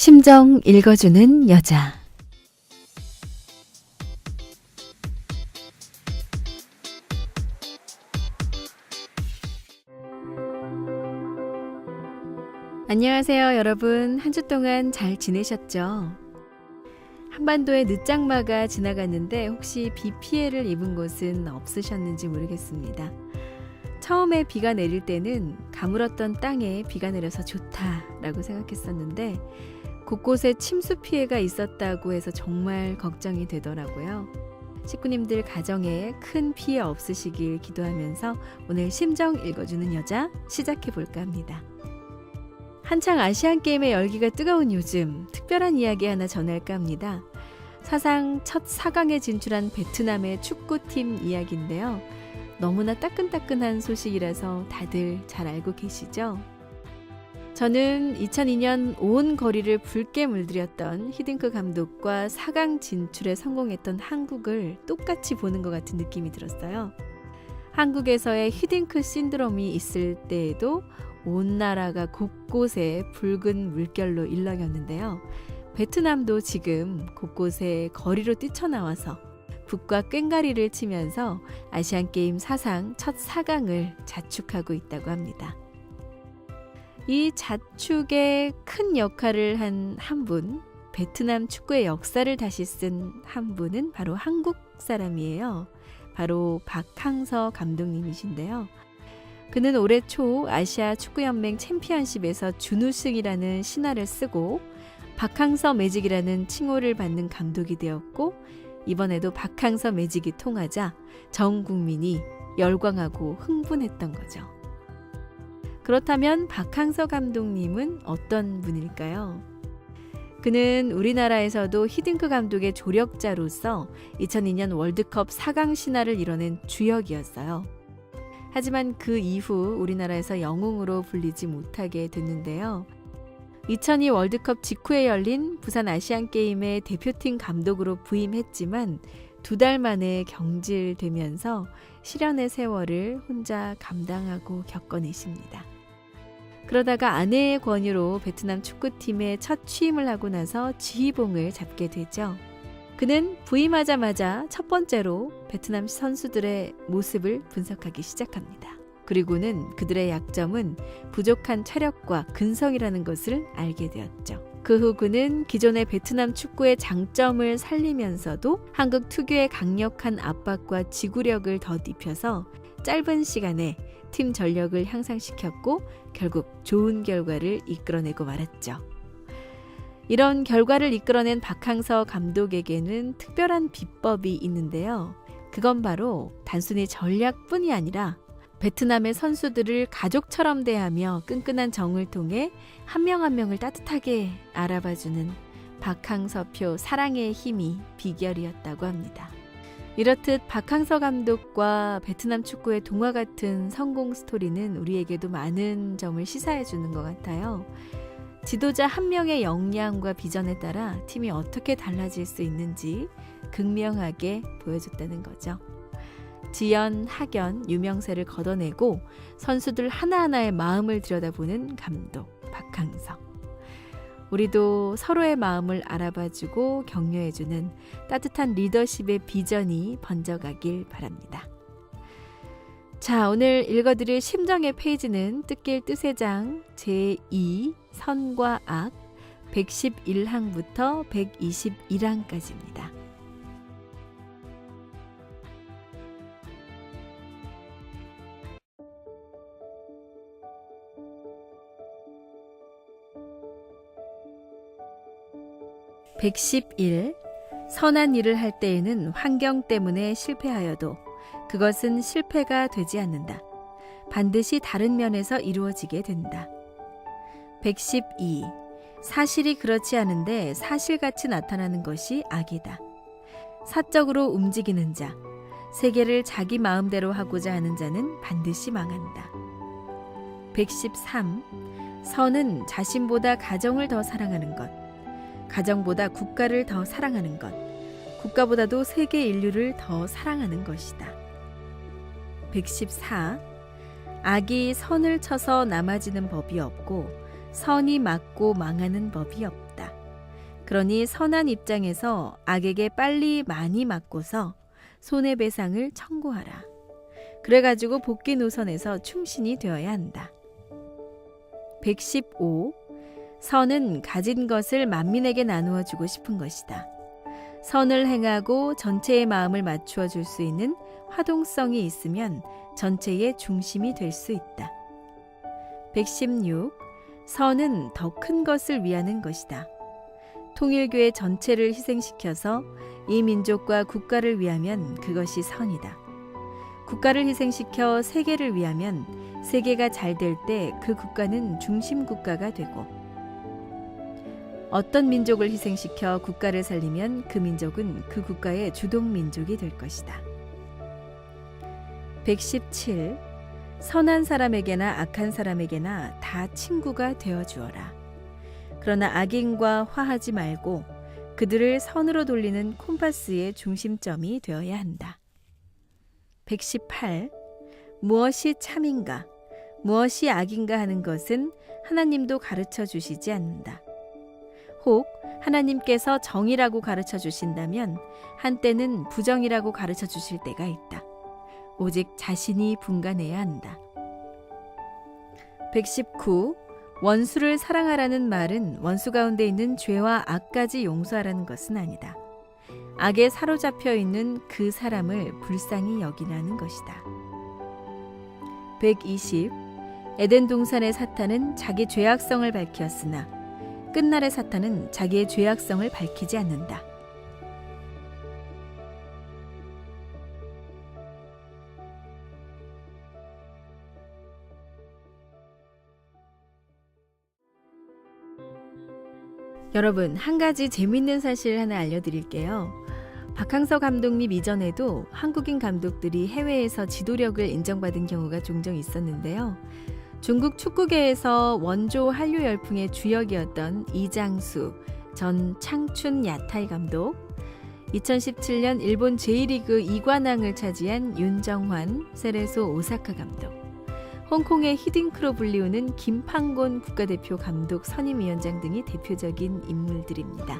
심정 읽어주는 여자. 안녕하세요, 여러분. 한 주 동안 잘 지내셨죠? 한반도의 늦장마가 지나갔는데 혹시 비 피해를 입은 곳은 없으셨는지 모르겠습니다. 처음에 비가 내릴 때는 가물었던 땅에 비가 내려서 좋다라고 생각했었는데 곳곳에 침수 피해가 있었다고 해서 정말 걱정이 되더라고요. 식구님들 가정에 큰 피해 없으시길 기도하면서 오늘 심정 읽어주는 여자 시작해볼까 합니다. 한창 아시안게임의 열기가 뜨거운 요즘 특별한 이야기 하나 전할까 합니다. 사상 첫 4강에 진출한 베트남의 축구팀 이야기인데요. 너무나 따끈따끈한 소식이라서 다들 잘 알고 계시죠? 저는 2002년 온 거리를 붉게 물들였던 히딩크 감독과 4강 진출에 성공했던 한국을 똑같이 보는 것 같은 느낌이 들었어요. 한국에서의 히딩크 신드롬이 있을 때에도 온 나라가 곳곳에 붉은 물결로 일렁였는데요. 베트남도 지금 곳곳에 거리로 뛰쳐나와서 북과 꽹가리를 치면서 아시안게임 사상 첫 4강을 자축하고 있다고 합니다. 이 자축에 큰 역할을 한 한 분, 베트남 축구의 역사를 다시 쓴 한 분은 바로 한국 사람이에요. 바로 박항서 감독님이신데요. 그는 올해 초 아시아 축구연맹 챔피언십에서 준우승이라는 신화를 쓰고 박항서 매직이라는 칭호를 받는 감독이 되었고 이번에도 박항서 매직이 통하자 전 국민이 열광하고 흥분했던 거죠. 그렇다면 박항서 감독님은 어떤 분일까요? 그는 우리나라에서도 히딩크 감독의 조력자로서 2002년 월드컵 4강 신화를 이뤄낸 주역이었어요. 하지만 그 이후 우리나라에서 영웅으로 불리지 못하게 됐는데요. 2002 월드컵 직후에 열린 부산 아시안게임의 대표팀 감독으로 부임했지만 2달 만에 경질되면서 시련의 세월을 혼자 감당하고 겪어내십니다. 그러다가 아내의 권유로 베트남 축구팀에 첫 취임을 하고 나서 지휘봉을 잡게 되죠. 그는 부임하자마자 첫 번째로 베트남 선수들의 모습을 분석하기 시작합니다. 그리고는 그들의 약점은 부족한 체력과 근성이라는 것을 알게 되었죠. 그 후 그는 기존의 베트남 축구의 장점을 살리면서도 한국 특유의 강력한 압박과 지구력을 덧입혀서 짧은 시간에 팀 전력을 향상시켰고 결국 좋은 결과를 이끌어내고 말았죠. 이런 결과를 이끌어낸 박항서 감독에게는 특별한 비법이 있는데요. 그건 바로 단순히 전략뿐이 아니라 베트남의 선수들을 가족처럼 대하며 끈끈한 정을 통해 한 명 한 명을 따뜻하게 알아봐주는 박항서표 사랑의 힘이 비결이었다고 합니다. 이렇듯 박항서 감독과 베트남 축구의 동화 같은 성공 스토리는 우리에게도 많은 점을 시사해주는 것 같아요. 지도자 한 명의 역량과 비전에 따라 팀이 어떻게 달라질 수 있는지 극명하게 보여줬다는 거죠. 지연, 학연, 유명세를 걷어내고 선수들 하나하나의 마음을 들여다보는 감독 박항서. 우리도 서로의 마음을 알아봐주고 격려해주는 따뜻한 리더십의 비전이 번져가길 바랍니다. 자, 오늘 읽어드릴 심정의 페이지는 뜻길 뜻의 장 제2 선과 악 111항부터 121항까지입니다. (111) 선한 일을 할 때에는 환경 때문에 실패하여도 그것은 실패가 되지 않는다. 반드시 다른 면에서 이루어지게 된다. 112. 사실이 그렇지 않은데 사실같이 나타나는 것이 악이다. 사적으로 움직이는 자, 세계를 자기 마음대로 하고자 하는 자는 반드시 망한다. 113. 선은 자신보다 가정을 더 사랑하는 것, 가정보다 국가를 더 사랑하는 것, 국가보다도 세계 인류를 더 사랑하는 것이다. 114. 악이 선을 쳐서 남아지는 법이 없고 선이 맞고 망하는 법이 없다. 그러니 선한 입장에서 악에게 빨리 많이 맞고서 손해배상을 청구하라. 그래가지고 복귀 노선에서 충신이 되어야 한다. 115. 선은 가진 것을 만민에게 나누어 주고 싶은 것이다. 선을 행하고 전체의 마음을 맞추어 줄 수 있는 화동성이 있으면 전체의 중심이 될 수 있다. 116. 선은 더 큰 것을 위하는 것이다. 통일교회 전체를 희생시켜서 이 민족과 국가를 위하면 그것이 선이다. 국가를 희생시켜 세계를 위하면 세계가 잘 될 때 그 국가는 중심 국가가 되고, 어떤 민족을 희생시켜 국가를 살리면 그 민족은 그 국가의 주동 민족이 될 것이다. 117. 선한 사람에게나 악한 사람에게나 다 친구가 되어 주어라. 그러나 악인과 화하지 말고 그들을 선으로 돌리는 콤파스의 중심점이 되어야 한다. 118. 무엇이 참인가, 무엇이 악인가 하는 것은 하나님도 가르쳐 주시지 않는다. 혹 하나님께서 정이라고 가르쳐 주신다면 한때는 부정이라고 가르쳐 주실 때가 있다. 오직 자신이 분간해야 한다. 119. 원수를 사랑하라는 말은 원수 가운데 있는 죄와 악까지 용서하라는 것은 아니다. 악에 사로잡혀 있는 그 사람을 불쌍히 여기라는 것이다. 120. 에덴 동산의 사탄은 자기 죄악성을 밝혔으나 끝날의 사탄은 자기의 죄악성을 밝히지 않는다. 여러분, 한 가지 재밌는 사실 하나 알려드릴게요. 박항서 감독님 이전에도 한국인 감독들이 해외에서 지도력을 인정받은 경우가 종종 있었는데요. 중국 축구계에서 원조 한류 열풍의 주역이었던 이장수 전 창춘 야타이 감독, 2017년 일본 J리그 2관왕을 차지한 윤정환 세레소 오사카 감독, 홍콩의 히딩크로 불리우는 김판곤 국가대표 감독 선임위원장 등이 대표적인 인물들입니다.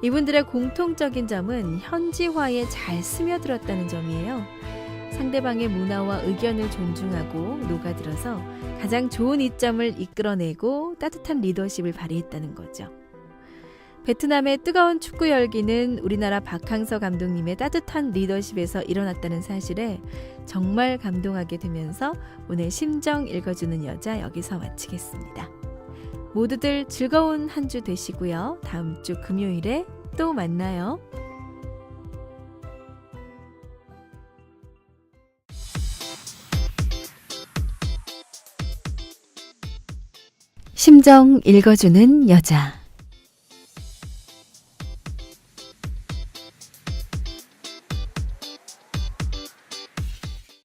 이분들의 공통적인 점은 현지화에 잘 스며들었다는 점이에요. 상대방의 문화와 의견을 존중하고 녹아들어서 가장 좋은 이점을 이끌어내고 따뜻한 리더십을 발휘했다는 거죠. 베트남의 뜨거운 축구 열기는 우리나라 박항서 감독님의 따뜻한 리더십에서 일어났다는 사실에 정말 감동하게 되면서 오늘 심정 읽어주는 여자 여기서 마치겠습니다. 모두들 즐거운 한 주 되시고요. 다음 주 금요일에 또 만나요. 심정 읽어주는 여자.